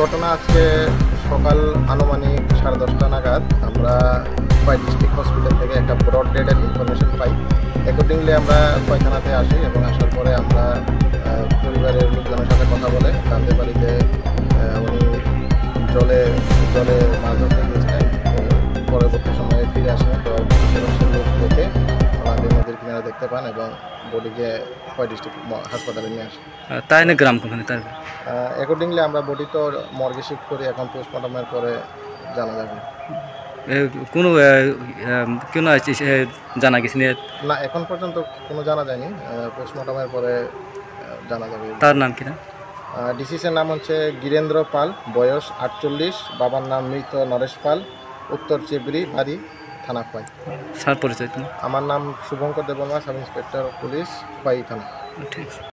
ঘটনা আজকে সকাল আনুমানিক 10:30 নাগাদ আমরা খোয়াই ডিস্ট্রিক্ট হসপিটাল থেকে একটা ব্রড ডেডের ইনফরমেশন পাই। অ্যাকর্ডিংলি আমরা খোয়াই থানাতে আসি এবং আসার পরে আমরা পরিবারের লোকজনের সাথে কথা বলে জানতে পারি যে উনি জলে মাছ ধরতে গিয়েছিলেন। তো পরবর্তী সময়ে ফিরে আসেন, তো আশেপাশের লোক দেখে ওনাদের নদীর কিনারে দেখতে পান এবং বডিকে খোয়াই ডিস্ট্রিক্ট হাসপাতালে নিয়ে আসে। তাই না গ্রাম কোখানে তার অ্যাকর্ডিংলি আমরা বডি তো মর্গে শিফট করি, এখন পোস্টমর্টমের পরে জানা যাবে। কোনো কোনো জানা গেছে না, এখন পর্যন্ত কোনো জানা যায়নি, পোস্টমর্টমের পরে জানা যাবে। তার নাম কি না? ডিসিসের নাম হচ্ছে গিরেন্দ্র পাল, বয়স 48, বাবার নাম মৃত নরেশ পাল, উত্তর চেবরি, বাড়ি থানা খোয়াই। স্যার পরিচয় তুমি? আমার নাম Shubhankar Debbarma, sub inspector police Khowai থানা। ঠিক আছে।